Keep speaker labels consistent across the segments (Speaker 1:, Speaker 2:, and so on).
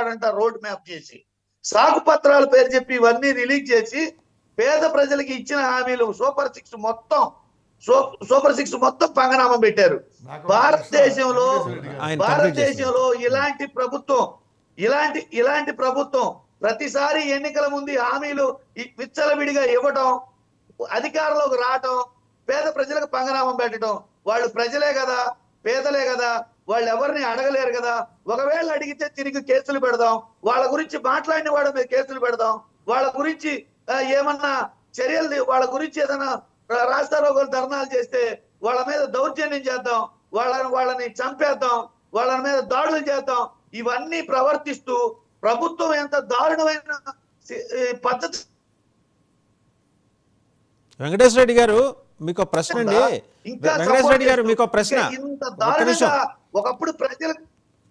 Speaker 1: చేస్తాడంట road map చేసి, సాగు పత్రాల పేరు చెప్పి ఇవన్నీ రిలీజ్ చేసి పేద ప్రజలకి ఇచ్చిన హామీలు సూపర్ సిక్స్ మొత్తం పంగనామం పెట్టారు. భారతదేశంలో ఇలాంటి ప్రభుత్వం ప్రతిసారి ఎన్నికల ముందు హామీలు విచ్చలవిడిగా ఇవ్వటం, అధికారంలోకి రావటం, పేద ప్రజలకు పంగనామం పెట్టడం. వాళ్ళు ప్రజలే కదా, పేదలే కదా, వాళ్ళు ఎవరిని అడగలేరు కదా, ఒకవేళ అడిగితే తిరిగి కేసులు పెడదాం, వాళ్ళ గురించి మాట్లాడిన వాడి మీద కేసులు పెడదాం, వాళ్ళ గురించి ఏమన్నా చర్యలు, వాళ్ళ గురించి ఏదైనా రాస్తారోగులు ధర్నాలు చేస్తే వాళ్ళ మీద దౌర్జన్యం చేద్దాం, వాళ్ళని చంపేద్దాం, వాళ్ళ మీద దాడులు చేద్దాం. ఇవన్నీ ప్రవర్తిస్తూ ప్రభుత్వం ఎంత దారుణమైన పద్ధతి.
Speaker 2: వెంకటేశ్వర రెడ్డి గారు మీకు ప్రశ్న అండి. వెంకటేశ్వర రెడ్డి గారు మీకు ప్రశ్న.
Speaker 1: ఒకప్పుడు ప్రజలు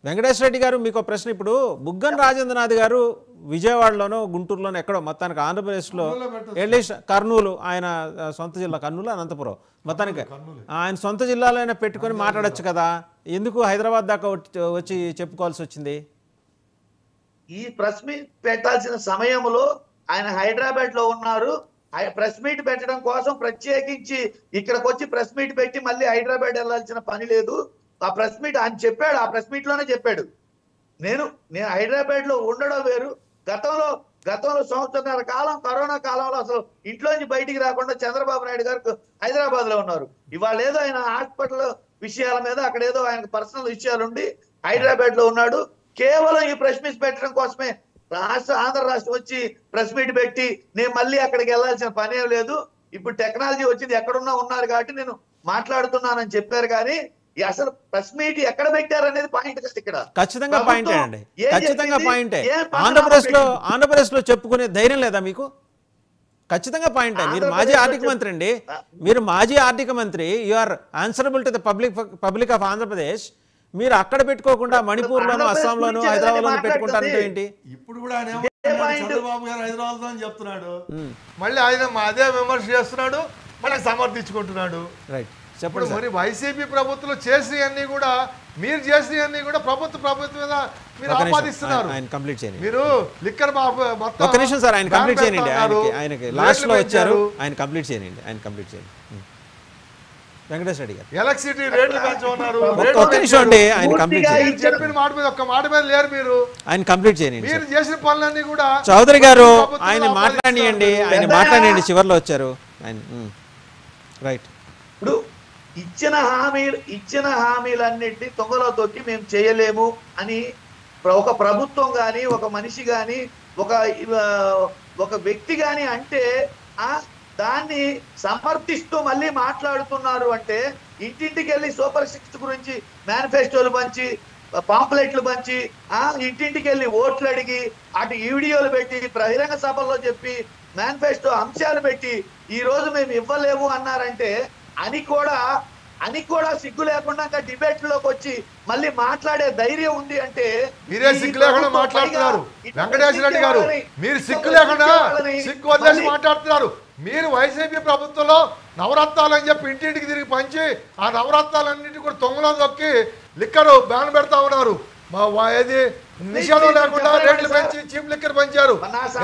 Speaker 2: వెంకటేశ్వర రెడ్డి గారు మీకు ప్రశ్న. ఇప్పుడు బుగ్గన రాజేంద్రనాథ్ గారు విజయవాడలోనో గుంటూరులోనో ఎక్కడో మొత్తానికి ఆంధ్రప్రదేశ్లో కర్నూలు, ఆయన సొంత జిల్లా కర్నూలు, అనంతపురం, మొత్తానికి ఆయన సొంత జిల్లాలోనే పెట్టుకొని మాట్లాడచ్చు కదా, ఎందుకు హైదరాబాద్ దాకా వచ్చి చెప్పుకోవాల్సి వచ్చింది?
Speaker 1: ఈ ప్రెస్ మీట్ పెట్టాల్సిన సమయంలో ఆయన హైదరాబాద్ లో ఉన్నారు. ప్రెస్ మీట్ పెట్టడం కోసం ప్రత్యేకించి ఇక్కడికి వచ్చి ప్రెస్ మీట్ పెట్టి మళ్ళీ హైదరాబాద్ వెళ్ళాల్సిన పని లేదు. ఆ ప్రెస్ మీట్ ఆయన చెప్పాడు, ఆ ప్రెస్ మీట్ లోనే చెప్పాడు, నేను హైదరాబాద్ లో ఉండడం వేరు. గతంలో సంవత్సరాల కాలం కరోనా కాలంలో అసలు ఇంట్లోంచి బయటికి రాకుండా చంద్రబాబు నాయుడు గారు హైదరాబాద్ లో ఉన్నారు. ఇవాళ ఏదో ఆయన హాస్పిటల్ విషయాల మీద అక్కడ ఏదో ఆయనకు పర్సనల్ విషయాలు ఉండి హైదరాబాద్ లో ఉన్నాడు. కేవలం ఈ ప్రెస్ మీట్ పెట్టడం కోసమే ఆంధ్ర రాష్ట్రం వచ్చి ప్రెస్ మీట్ పెట్టి నేను మళ్ళీ అక్కడికి వెళ్ళాల్సిన పని ఏం లేదు, ఇప్పుడు టెక్నాలజీ వచ్చింది, ఎక్కడున్నా ఉన్నారు కాబట్టి నేను మాట్లాడుతున్నానని చెప్పారు. కానీ అసలు ప్రెస్ మీట్ ఎక్కడ పెట్టారనేది పాయింట్ కదా ఇక్కడ.
Speaker 2: ఖచ్చితంగా పాయింటే అండి, ఖచ్చితంగా పాయింటే. ఆంధ్రప్రదేశ్ లో చెప్పుకునే ధైర్యం లేదా మీకు? ఖచ్చితంగా పాయింటే. మీరు మాజీ ఆర్థిక మంత్రి అండి, మీరు మాజీ ఆర్థిక మంత్రి, you are answerable to the public of Andhra Pradesh. మీరు అక్కడ పెట్టుకోకుండా మణిపూర్లోను, అస్సాంలోను, హైదరాబాద్లోను పెట్టుకుంటారంటే ఏంటి?
Speaker 3: ఇప్పుడు కూడా ఆయన చంద్రబాబు గారు హైదరాబాద్ అని చెప్తున్నాడు, మళ్ళీ ఆయన అదే విమర్శ చేస్తున్నాడు, మళ్ళీ సమర్థించుకుంటున్నాడు.
Speaker 2: రైట్,
Speaker 3: ఇప్పుడు మరి వైసీపీ ప్రభుత్వం చేసినవన్నీ కూడా, మీరు చేసినవన్నీ కూడా ప్రభుత్వం మీద మీరు ఆపాదిస్తున్నారు. మీరు లిక్కర్ మొత్తం.
Speaker 2: ఒక్క నిమిషం సార్, ఆయన కంప్లీట్ చేయండి. ఆయనకి లాస్ట్ లో వచ్చారు, ఆయన కంప్లీట్ చేయండి. వెంకటేశ్వర రెడ్డి గారు
Speaker 3: ఎలక్ట్రిసిటీ రేట్లు పెంచమన్నారు.
Speaker 2: ఒక్క నిమిషం అండి, ఆయన కంప్లీట్ చేయండి.
Speaker 3: చెప్పిన మాట మీద ఒక్క మాట మీద లేరు మీరు.
Speaker 2: ఆయన కంప్లీట్ చేయండి.
Speaker 3: మీరు చేసిన పనులన్నీ కూడా.
Speaker 2: చౌదరి గారు ఆయన మాట్లాడియండి, ఆయన మాట్లాడండి, చివరిలో వచ్చారు ఆయన. రైట్.
Speaker 1: ఇప్పుడు ఇచ్చిన హామీలన్నింటినీ తొంగలో తొక్కి మేము చేయలేము అని ఒక ప్రభుత్వం కానీ, ఒక మనిషి కానీ, ఒక వ్యక్తి కానీ అంటే దాన్ని సమర్థిస్తూ మళ్ళీ మాట్లాడుతున్నారు అంటే, ఇంటింటికి వెళ్ళి సూపర్ సిక్స్ గురించి మేనిఫెస్టోలు పంచి, పాంప్లెట్లు పంచి, ఇంటింటికి వెళ్ళి ఓట్లు అడిగి, అటు వీడియోలు పెట్టి, బహిరంగ సభల్లో చెప్పి, మేనిఫెస్టో అంశాలు పెట్టి ఈ రోజు మేము ఇవ్వలేము అన్నారంటే, అని కూడా సిగ్గు లేకుండా డిబేట్ లోకి వచ్చి మళ్ళీ మాట్లాడే ధైర్యం ఉంది అంటే
Speaker 3: మీరే సిగ్గు లేకుండా మాట్లాడుతున్నారు. వెంకటేశ్వర రెడ్డి గారు మీరు సిగ్గు లేకుండా సిగ్గు వదిలేసి మాట్లాడుతున్నారు. మీరు వైసీపీ ప్రభుత్వంలో నవరత్నాలు అని చెప్పి ఇంటింటికి తిరిగి పంచి ఆ నవరత్నాలన్నింటి కూడా తొంగలో తొక్కి లిక్కర్ బ్యాన్ పెడతా ఉన్నారు. ఏది నిషేధం లేకుండా రేట్లు పెంచి చీప్ లిక్కర్ పెంచారు.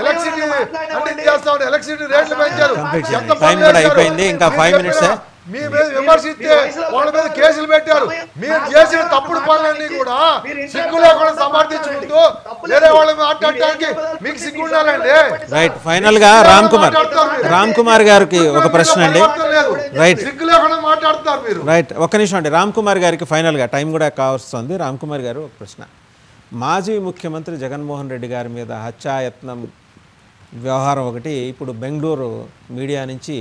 Speaker 3: ఎలక్ట్రిసిటీ అన్ని చేస్తా ఉన్నారు, ఎలక్ట్రిసిటీ రేట్లు పెంచారు. మీ మీద విమర్శిస్తే వాళ్ళ మీద కేసులు పెట్టారు. మీరు చేసిన తప్పుడు పనులన్నీ కూడా సిగ్గు లేకుండా సమర్థించుకుంటూ వేరే వాళ్ళు మాట్లాడటానికి మీకు సిగ్గు ఉండాలండి.
Speaker 2: రైట్. ఫైనల్ గా రామ్ కుమార్ గారికి ఒక ప్రశ్న అండి. రైట్,
Speaker 3: సిగ్గు లేకుండా మాట్లాడుతున్నారు మీరు.
Speaker 2: రైట్, ఒక్క నిమిషం అండి. రామ్ కుమార్ గారికి ఫైనల్ గా టైం కూడా కావస్తుంది. రామ్ కుమార్ గారు ఒక ప్రశ్న. మాజీ ముఖ్యమంత్రి జగన్మోహన్ రెడ్డి గారి మీద హత్యాయత్నం వ్యవహారం ఒకటి ఇప్పుడు బెంగళూరు మీడియా నుంచి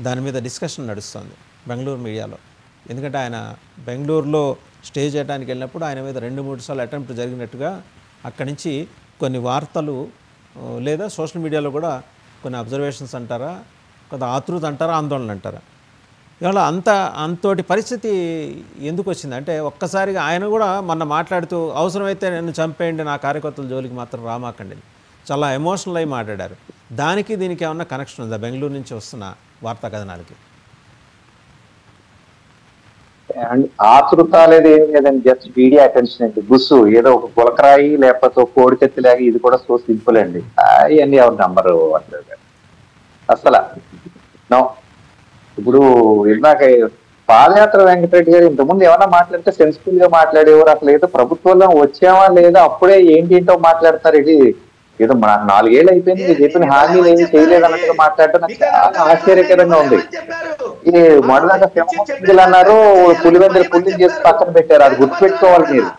Speaker 2: దాని మీద డిస్కషన్ నడుస్తుంది బెంగళూరు మీడియాలో. ఎందుకంటే ఆయన బెంగళూరులో స్టే చేయడానికి వెళ్ళినప్పుడు ఆయన మీద 2-3 సార్లు అటెంప్ట్ జరిగినట్టుగా అక్కడి నుంచి కొన్ని వార్తలు, లేదా సోషల్ మీడియాలో కూడా కొన్ని అబ్జర్వేషన్స్ అంటారా, కొంత ఆతృత అంటారా, ఆందోళన అంటారా, ఇవాళ అంతటి పరిస్థితి ఎందుకు వచ్చింది అంటే, ఒక్కసారిగా ఆయన కూడా మొన్న మాట్లాడుతూ అవసరమైతే నన్ను చంపేయండి, నా కార్యకర్తల జోలికి మాత్రం రామాకండి, చాలా ఎమోషనల్ అయి మాట్లాడారు. దానికి దీనికి ఏమన్నా కనెక్షన్ ఉందా బెంగళూరు నుంచి వస్తున్న వార్తా కథనాలకి?
Speaker 4: అండ్ ఆతృత అనేది ఏం లేదండి, జస్ట్ మీడియా అటెన్షన్ అండి. బుస్సు ఏదో ఒక పులకరాయి లేకపోతే కోడికెత్తిలాగా ఇది కూడా సో సింపుల్ అండి. అవన్నీ ఎవరు నమ్మరు అసలు. నో, ఇప్పుడు ఇందాక పాదయాత్ర వెంకటరెడ్డి గారు ఇంతకుముందు ఏమన్నా మాట్లాడితే సెన్సిబుల్ గా మాట్లాడేవారు. అసలు ఏదో ప్రభుత్వంలో వచ్చామా లేదా అప్పుడే ఏంటో మాట్లాడతారు. ఇది ఏదో 4 ఏళ్ళు అయిపోయింది, మీరు చెప్పిన హామీలు ఏమి చేయలేదు అన్నట్టుగా మాట్లాడటం నాకు చాలా ఆశ్చర్యకరంగా ఉంది. ఇది మొదలగా సింహలు అన్నారు, పులివెందులు పుల్లిని చేసి పక్కన పెట్టారు. అది గుర్తుపెట్టుకోవాలి మీరు.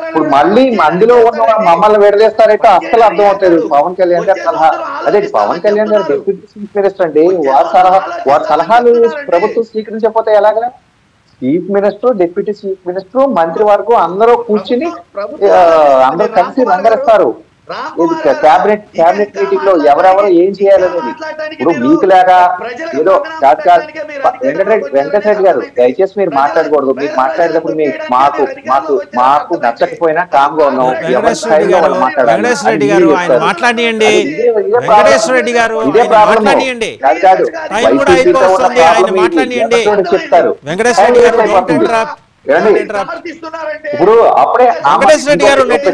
Speaker 4: ఇప్పుడు మళ్ళీ మందిలో ఉన్న మమ్మల్ని విడదీస్తారైతే అస్సలు అర్థం అవుతుంది. పవన్ కళ్యాణ్ గారు సలహా, అదే పవన్ కళ్యాణ్ గారు డిప్యూటీ చీఫ్ మినిస్టర్ అండి, వారి సలహాలు ప్రభుత్వం స్వీకరించకపోతే ఎలాగా? Chief minister, deputy chief minister, మంత్రి వరకు అందరూ కూర్చుని అందరూ కలిసి రంగరిస్తారు. క్యాబినెట్ మీటింగ్ లో ఎవరెవరు ఏం చేయాలనేది. ఇప్పుడు మీకు లేక ఏదో వెంకటరెడ్డి గారు దయచేసి మీరు మాట్లాడకూడదు. మీరు మాట్లాడేటప్పుడు మాకు నచ్చకపోయినా కామ్ గా ఉన్నాం.
Speaker 2: వెంకటేశ్వర రెడ్డి గారు ఆయన మాట్లాడియండి. వెంకటేశ్వర రెడ్డి గారు
Speaker 4: ఇదే ప్రాబ్లం కాదు.
Speaker 2: మాట్లాడియండి.
Speaker 4: చెప్తారు
Speaker 2: వెంకటేశ్వర రెడ్డి గారు
Speaker 4: ఇప్పుడు అప్పుడే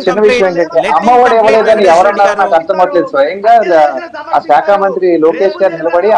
Speaker 4: చిన్న విషయం ఏంటంటే అమ్మఒడి ఇవ్వలేదని ఎవరన్నారు నాకు అర్థమవుతుంది. స్వయంగా ఆ శాఖ మంత్రి లోకేష్ గారు నిలబడి